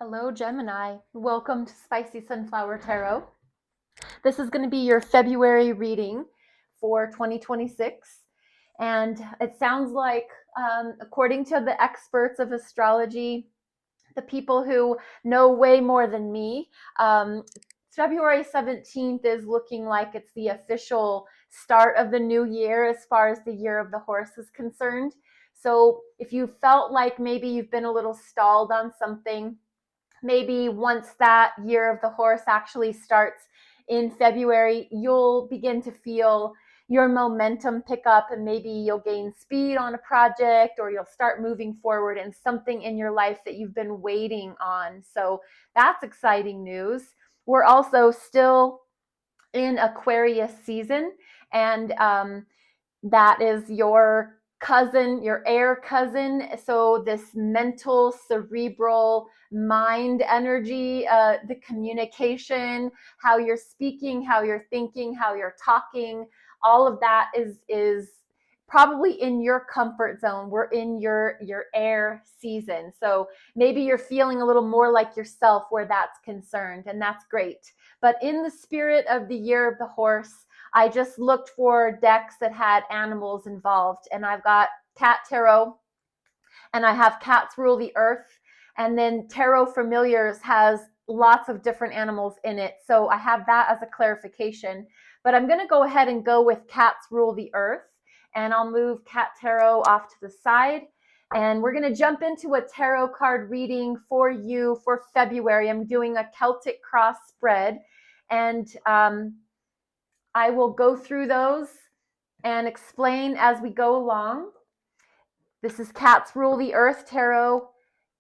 Hello, Gemini. Welcome to Spicy Sunflower Tarot. This is going to be your February reading for 2026. And it sounds like, according to the experts of astrology, the people who know way more than me, February 17th is looking like it's the official start of the new year as far as the year of the horse is concerned. So if you felt like maybe you've been a little stalled on something, maybe once that year of the horse actually starts in February, you'll begin to feel your momentum pick up, and maybe you'll gain speed on a project, or you'll start moving forward in something in your life that you've been waiting on. So that's exciting news. We're also still in Aquarius season, and that is your cousin, your air cousin. So this mental, cerebral, mind energy, the communication, how you're speaking, how you're thinking, how you're talking, all of that is probably in your comfort zone. We're in your air season. So maybe you're feeling a little more like yourself where that's concerned, and that's great. But in the spirit of the year of the horse, I just looked for decks that had animals involved, and I've got Cat Tarot, and I have Cats Rule the Earth, and then Tarot Familiars has lots of different animals in it. So I have that as a clarification. But I'm going to go ahead and go with Cats Rule the Earth, and I'll move Cat Tarot off to the side. And we're going to jump into a tarot card reading for you for February. I'm doing a Celtic cross spread, and I will go through those and explain as we go along. This is Cats Rule the Earth Tarot.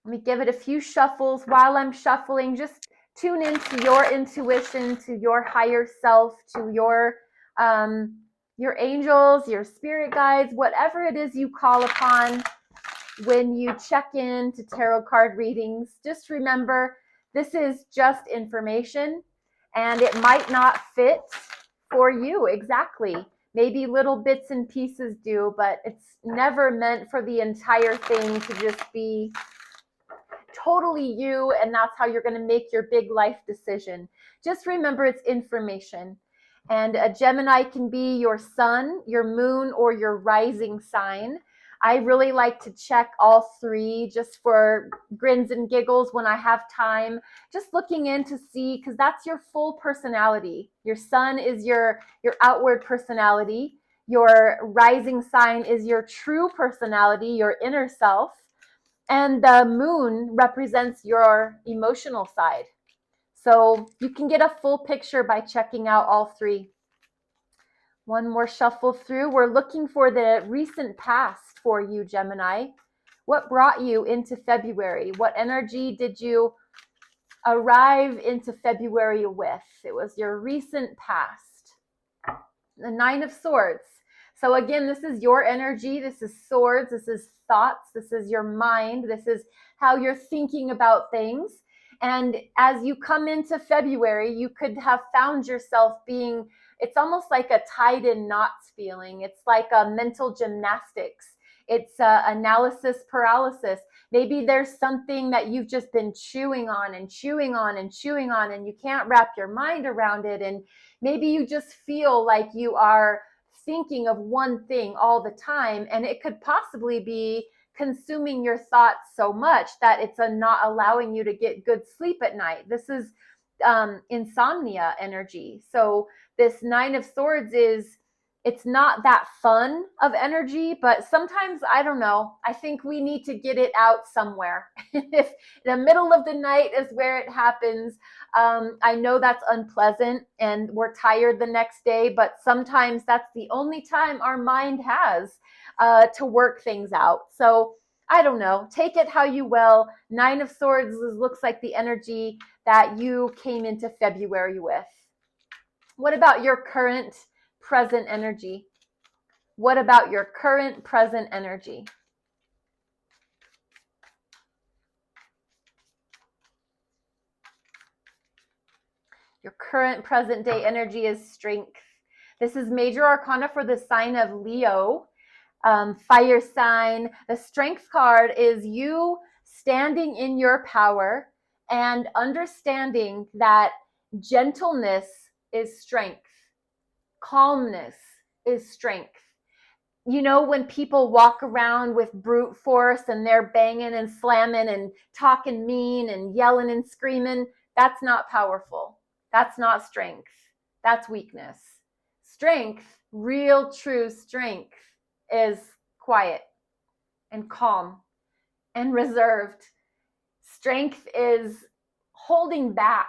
Let me give it a few shuffles. While I'm shuffling, just tune into your intuition, to your higher self, to your angels, your spirit guides, whatever it is you call upon when you check in to tarot card readings. Just remember, this is just information, and it might not fit for you exactly. Maybe little bits and pieces do, but it's never meant for the entire thing to just be totally you, and that's how you're going to make your big life decision. Just remember, it's information. And a Gemini can be your sun, your moon, or your rising sign. I really like to check all three just for grins and giggles when I have time, just looking in to see, because that's your full personality. Your sun is your outward personality. Your rising sign is your true personality, your inner self. And the moon represents your emotional side. So you can get a full picture by checking out all three. One more shuffle through. We're looking for the recent past for you, Gemini. What brought you into February? What energy did you arrive into February with? It was your recent past. The Nine of Swords. So again, this is your energy. This is swords. This is thoughts. This is your mind. This is how you're thinking about things. And as you come into February, you could have found yourself being, it's almost like a tied in knots feeling. It's like a mental gymnastics. It's analysis paralysis. Maybe there's something that you've just been chewing on and chewing on and chewing on, and you can't wrap your mind around it. And maybe you just feel like you are thinking of one thing all the time, and it could possibly be consuming your thoughts so much that it's not allowing you to get good sleep at night. This is insomnia energy. So this Nine of Swords is, it's not that fun of energy, but sometimes, I don't know, I think we need to get it out somewhere. If the middle of the night is where it happens, I know that's unpleasant and we're tired the next day, but sometimes that's the only time our mind has to work things out. So I don't know, take it how you will. Nine of Swords looks like the energy that you came into February with. What about your current present energy? What about your current present energy? Your current present day energy is strength. This is major arcana for the sign of Leo, fire sign. The strength card is you standing in your power and understanding that gentleness is strength, calmness is strength. You know, when people walk around with brute force and they're banging and slamming and talking mean and yelling and screaming, that's not powerful. That's not strength. That's weakness. Strength, real true strength, is quiet and calm and reserved. Strength is holding back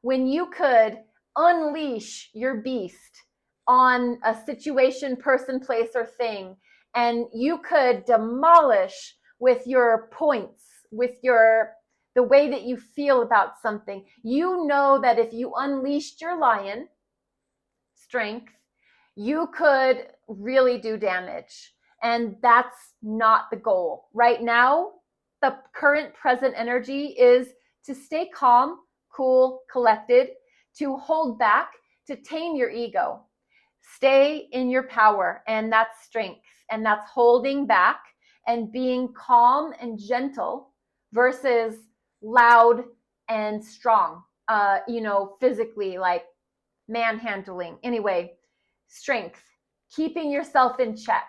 when you could unleash your beast on a situation, person, place, or thing, and you could demolish with your points, with the way that you feel about something. You know that if you unleashed your lion strength, you could really do damage. And that's not the goal. Right now, the current present energy is to stay calm, cool, collected, to hold back, to tame your ego. Stay in your power, and that's strength, and that's holding back and being calm and gentle versus loud and strong, physically, like manhandling. Anyway, strength, keeping yourself in check.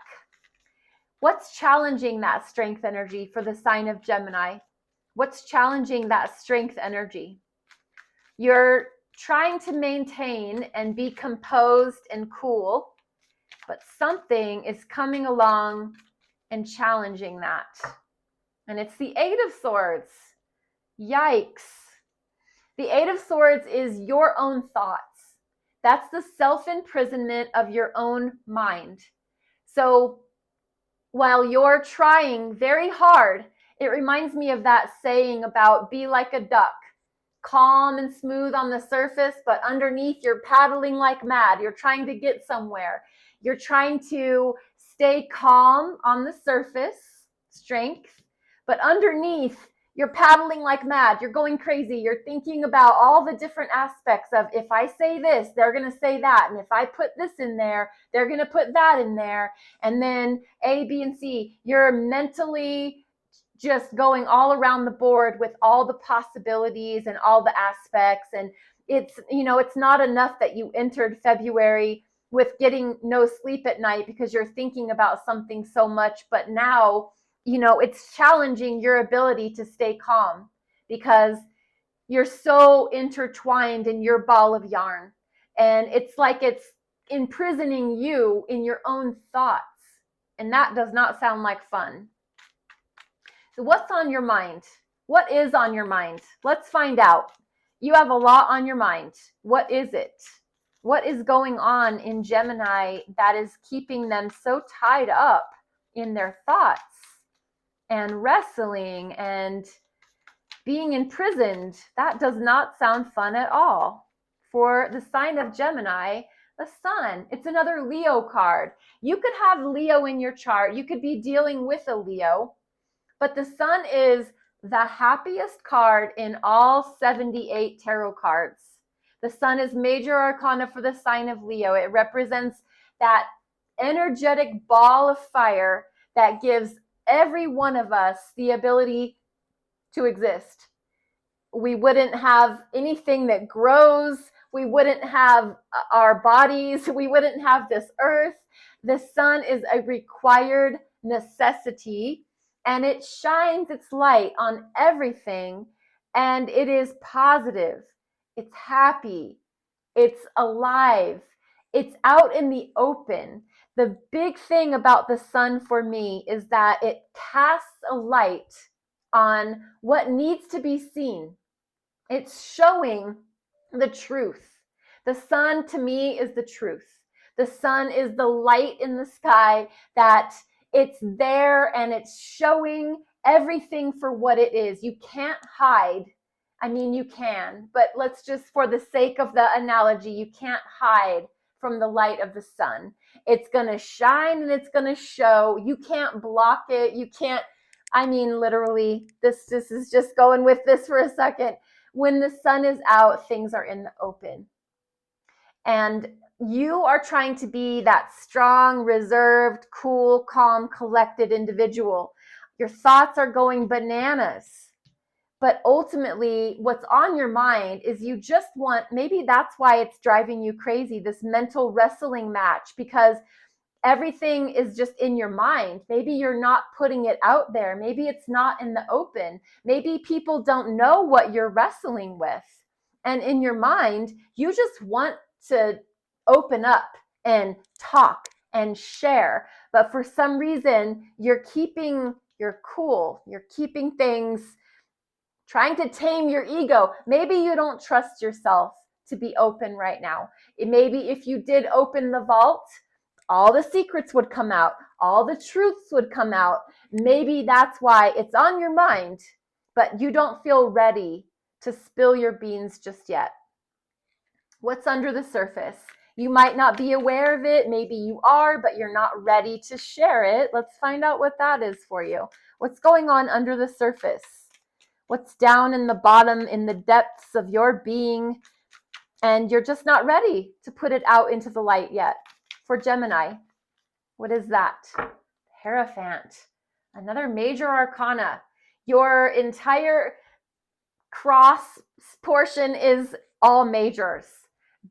What's challenging that strength energy for the sign of Gemini? What's challenging that strength energy? You're trying to maintain and be composed and cool, but something is coming along and challenging that. And it's the Eight of Swords. Yikes. The Eight of Swords is your own thoughts. That's the self-imprisonment of your own mind. So while you're trying very hard, it reminds me of that saying about be like a duck, calm and smooth on the surface, but underneath you're paddling like mad. You're trying to get somewhere. You're trying to stay calm on the surface, strength, but underneath you're paddling like mad. You're going crazy. You're thinking about all the different aspects of if I say this, they're going to say that. And if I put this in there, they're going to put that in there. And then A, B, and C. You're mentally just going all around the board with all the possibilities and all the aspects. And it's not enough that you entered February with getting no sleep at night because you're thinking about something so much. But now, it's challenging your ability to stay calm because you're so intertwined in your ball of yarn. And it's like it's imprisoning you in your own thoughts. And that does not sound like fun. So what's on your mind? What is on your mind? Let's find out. You have a lot on your mind. What is it? What is going on in Gemini that is keeping them so tied up in their thoughts and wrestling and being imprisoned? That does not sound fun at all. For the sign of Gemini, the sun, it's another Leo card. You could have Leo in your chart. You could be dealing with a Leo. But the sun is the happiest card in all 78 tarot cards. The sun is major arcana for the sign of Leo. It represents that energetic ball of fire that gives every one of us the ability to exist. We wouldn't have anything that grows. We wouldn't have our bodies. We wouldn't have this earth. The sun is a required necessity. And it shines its light on everything, and it is positive, it's happy, it's alive, it's out in the open. The big thing about the sun for me is that it casts a light on what needs to be seen. It's showing the truth. The sun to me is the truth. The sun is the light in the sky that it's there and it's showing everything for what it is. You can't hide. I mean, you can, but let's just, for the sake of the analogy, you can't hide from the light of the sun. It's going to shine and it's going to show. You can't block it. You can't, literally, this is just going with this for a second. When the sun is out, things are in the open. And you are trying to be that strong, reserved, cool, calm, collected individual. Your thoughts are going bananas. But ultimately, what's on your mind is you just want, maybe that's why it's driving you crazy, this mental wrestling match, because everything is just in your mind. Maybe you're not putting it out there. Maybe it's not in the open. Maybe people don't know what you're wrestling with. And in your mind, you just want to open up and talk and share. But for some reason, you're keeping your cool. You're keeping things, trying to tame your ego. Maybe you don't trust yourself to be open right now. Maybe if you did open the vault, all the secrets would come out, all the truths would come out. Maybe that's why it's on your mind, but you don't feel ready to spill your beans just yet. What's under the surface? You might not be aware of it. Maybe you are, but you're not ready to share it. Let's find out what that is for you. What's going on under the surface? What's down in the bottom, in the depths of your being, and you're just not ready to put it out into the light yet? For Gemini, what is that? Hierophant, another major arcana. Your entire cross portion is all majors.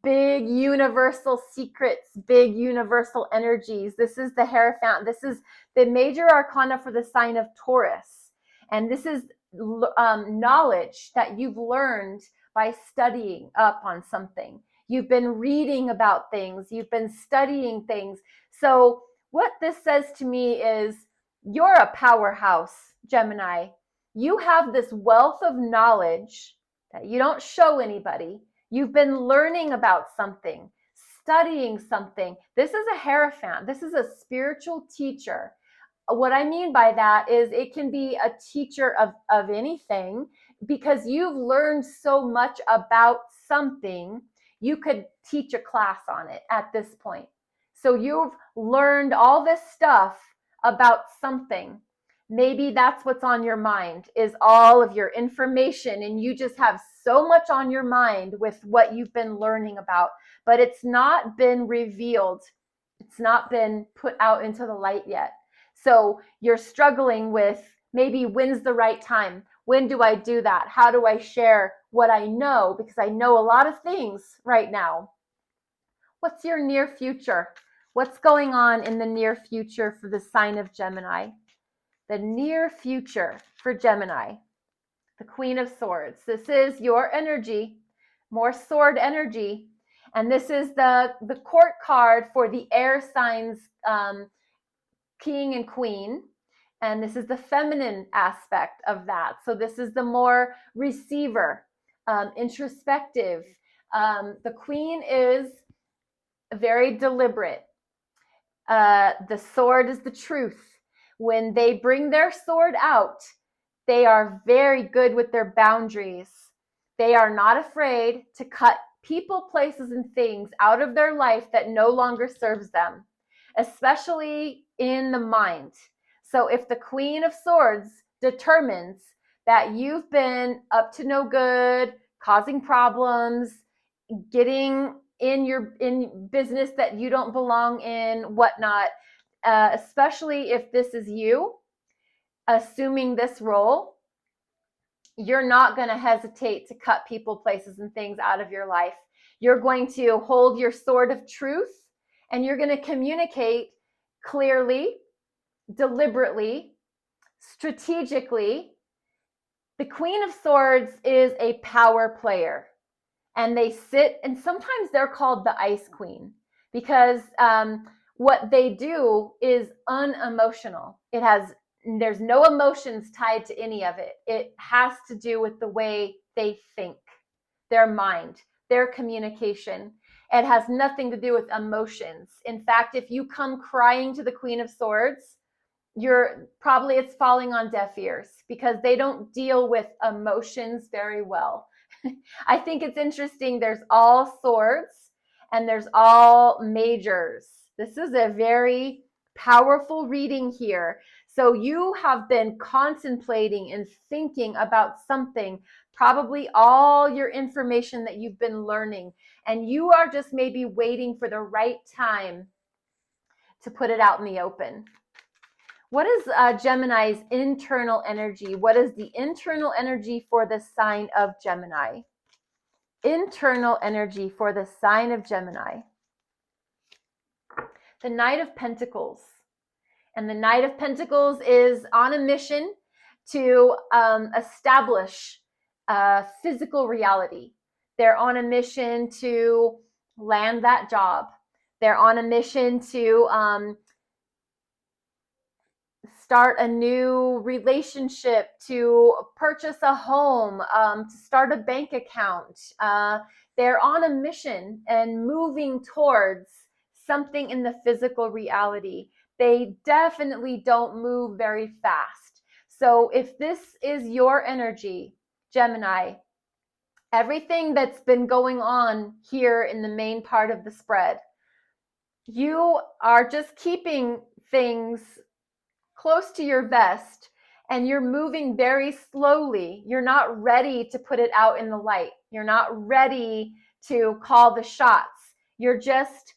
Big universal secrets, big universal energies. This is the Hierophant. This is the major arcana for the sign of Taurus. And this is knowledge that you've learned by studying up on something. You've been reading about things. You've been studying things. So what this says to me is you're a powerhouse, Gemini. You have this wealth of knowledge that you don't show anybody. You've been learning about something, studying something. This is a Hierophant. This is a spiritual teacher. What I mean by that is it can be a teacher of anything, because you've learned so much about something, you could teach a class on it at this point. So you've learned all this stuff about something. Maybe that's what's on your mind, is all of your information, and you just have so much on your mind with what you've been learning about, but it's not been revealed. It's not been put out into the light yet. So you're struggling with maybe when's the right time? When do I do that? How do I share what I know? Because I know a lot of things right now. What's your near future? What's going on in the near future for the sign of Gemini? The near future for Gemini, the Queen of Swords. This is your energy, more sword energy. And this is the court card for the air signs, king and queen. And this is the feminine aspect of that. So this is the more receiver, introspective. The queen is very deliberate. The sword is the truth. When they bring their sword out, they are very good with their boundaries. They are not afraid to cut people, places, and things out of their life that no longer serves them, especially in the mind. So if the Queen of Swords determines that you've been up to no good, causing problems, getting in business that you don't belong in, whatnot, especially if this is you assuming this role, you're not going to hesitate to cut people, places, and things out of your life. You're going to hold your sword of truth, and you're going to communicate clearly, deliberately, strategically. The Queen of Swords is a power player, and they sit, and sometimes they're called the Ice Queen, because what they do is unemotional. There's no emotions tied to any of it. It has to do with the way they think, their mind, their communication. It has nothing to do with emotions. In fact, if you come crying to the Queen of Swords, it's falling on deaf ears, because they don't deal with emotions very well. I think it's interesting. There's all swords and there's all majors. This is a very powerful reading here. So you have been contemplating and thinking about something, probably all your information that you've been learning, and you are just maybe waiting for the right time to put it out in the open. What is Gemini's internal energy? What is the internal energy for the sign of Gemini? Internal energy for the sign of Gemini. The Knight of Pentacles. And the Knight of Pentacles is on a mission to establish physical reality. They're on a mission to land that job. They're on a mission to start a new relationship, to purchase a home, to start a bank account. They're on a mission and moving towards something in the physical reality. They definitely don't move very fast. So if this is your energy, Gemini, everything that's been going on here in the main part of the spread, you are just keeping things close to your vest and you're moving very slowly. You're not ready to put it out in the light. You're not ready to call the shots. You're just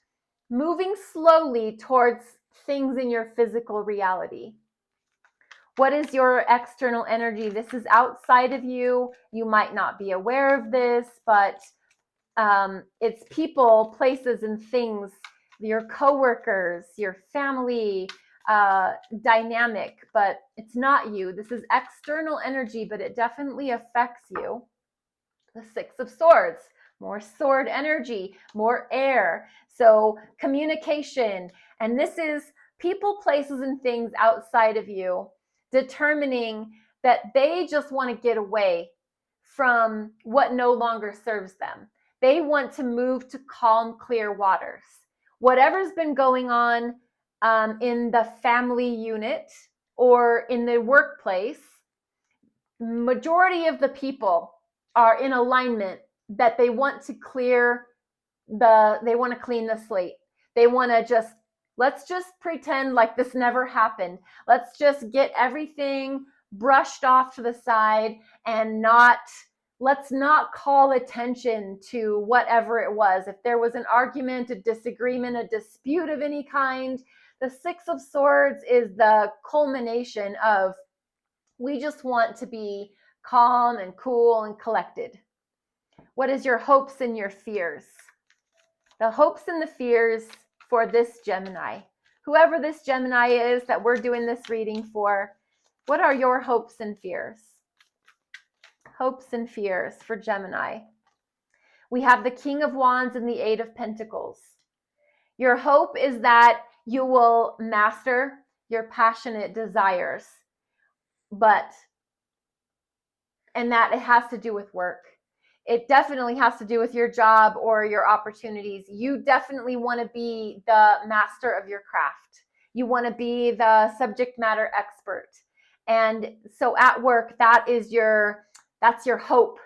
moving slowly towards things in your physical reality. What is your external energy? This is outside of you. You might not be aware of this, but it's people, places, and things, your coworkers, your family, dynamic, but it's not you. This is external energy, but it definitely affects you. The Six of Swords, more sword energy, more air. So communication. And this is people, places, and things outside of you determining that they just want to get away from what no longer serves them. They want to move to calm, clear waters. Whatever's been going on in the family unit or in the workplace, majority of the people are in alignment that they want to they want to clean the slate. They want to let's just pretend like this never happened. Let's just get everything brushed off to the side and let's not call attention to whatever it was. If there was an argument, a disagreement, a dispute of any kind, the Six of Swords is the culmination of, we just want to be calm and cool and collected. What is your hopes and your fears? The hopes and the fears for this Gemini. Whoever this Gemini is that we're doing this reading for, what are your hopes and fears? Hopes and fears for Gemini. We have the King of Wands and the Eight of Pentacles. Your hope is that you will master your passionate desires, and that it has to do with work. It definitely has to do with your job or your opportunities. You definitely want to be the master of your craft. You want to be the subject matter expert. And so at work, that's your hope,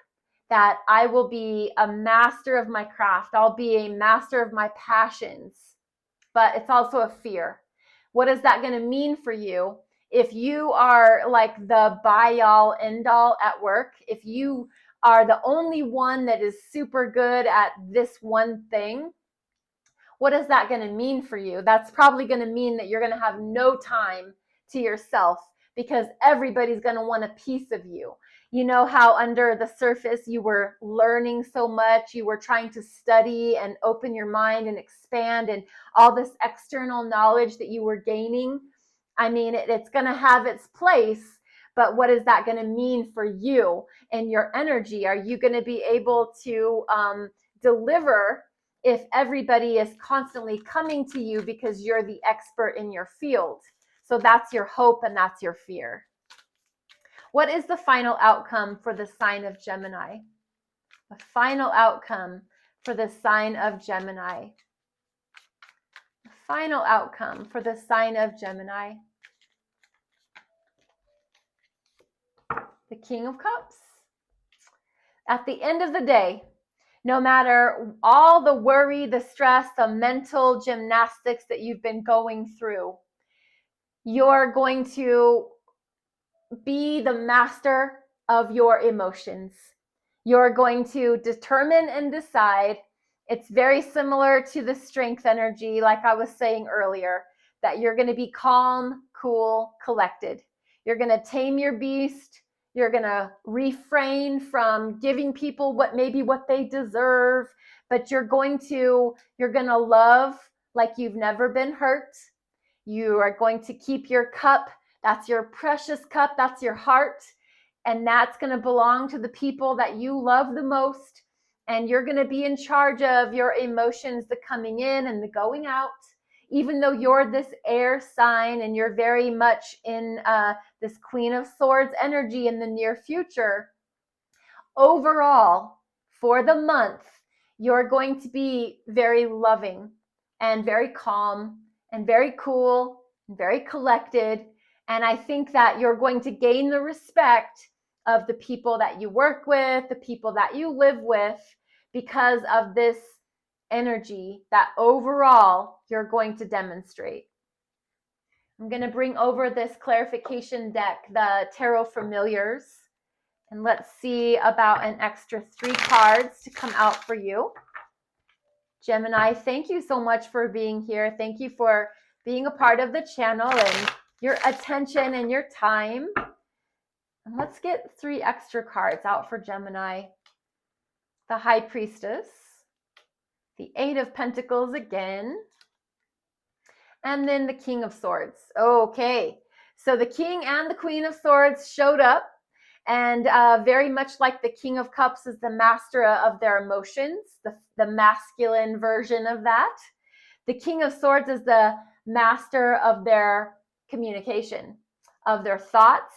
that I will be a master of my craft. I'll be a master of my passions. But it's also a fear. What is that going to mean for you if you are like the buy-all, end-all at work? If you are the only one that is super good at this one thing, what is that going to mean for you? That's probably going to mean that you're going to have no time to yourself because everybody's going to want a piece of you. You know how under the surface you were learning so much, you were trying to study and open your mind and expand, and all this external knowledge that you were gaining. I mean, it's going to have its place, but what is that going to mean for you and your energy? Are you going to be able to deliver if everybody is constantly coming to you because you're the expert in your field? So that's your hope and that's your fear. What is the final outcome for the sign of Gemini? The final outcome for the sign of Gemini. The final outcome for the sign of Gemini. The King of Cups. At the end of the day, no matter all the worry, the stress, the mental gymnastics that you've been going through, you're going to be the master of your emotions. You're going to determine and decide. It's very similar to the strength energy, like I was saying earlier, that you're going to be calm, cool, collected. You're going to tame your beast. You're going to refrain from giving people what they deserve, but you're going to love like you've never been hurt. You are going to keep your cup. That's your precious cup. That's your heart. And that's going to belong to the people that you love the most. And you're going to be in charge of your emotions, the coming in and the going out. Even though you're this air sign and you're very much in this Queen of Swords energy in the near future, overall, for the month, you're going to be very loving and very calm and very cool and very collected. And I think that you're going to gain the respect of the people that you work with, the people that you live with, because of this energy that overall you're going to demonstrate. I'm going to bring over this clarification deck, the Tarot Familiars, and let's see about an extra 3 cards to come out for you. Gemini, thank you so much for being here. Thank you for being a part of the channel and your attention and your time. And let's get 3 extra cards out for Gemini. The High Priestess, the 8 of Pentacles again, and then the King of Swords. Okay, so the King and the Queen of Swords showed up, and very much like the King of Cups is the master of their emotions, the masculine version of that. The King of Swords is the master of their communication, of their thoughts,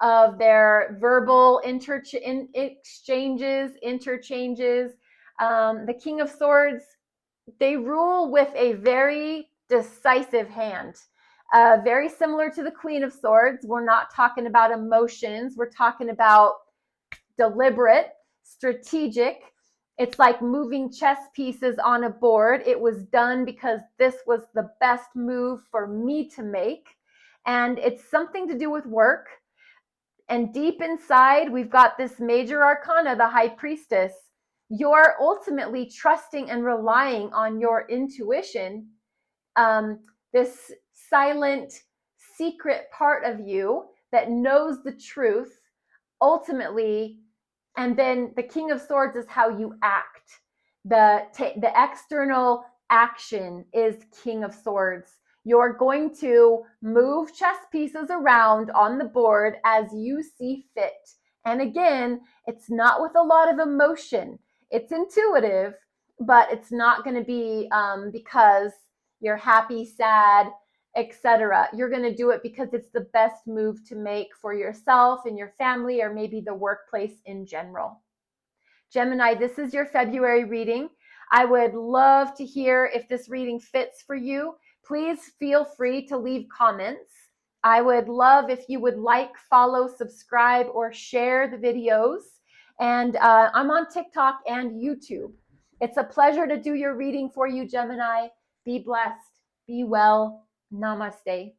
of their verbal interchanges. The King of Swords, they rule with a very decisive hand. Very similar to the Queen of Swords. We're not talking about emotions. We're talking about deliberate, strategic. It's like moving chess pieces on a board. It was done because this was the best move for me to make. And it's something to do with work. And deep inside, we've got this major arcana, the High Priestess. You're ultimately trusting and relying on your intuition, this silent, secret part of you that knows the truth ultimately. And then the King of Swords is how you act. The external action is King of Swords. You're going to move chess pieces around on the board as you see fit. And again, it's not with a lot of emotion. It's intuitive, but it's not going to be because you're happy, sad, etc. You're going to do it because it's the best move to make for yourself and your family, or maybe the workplace in general. Gemini, this is your February reading. I would love to hear if this reading fits for you. Please feel free to leave comments. I would love if you would like, follow, subscribe, or share the videos. And I'm on TikTok and YouTube. It's a pleasure to do your reading for you, Gemini. Be blessed. Be well. Namaste.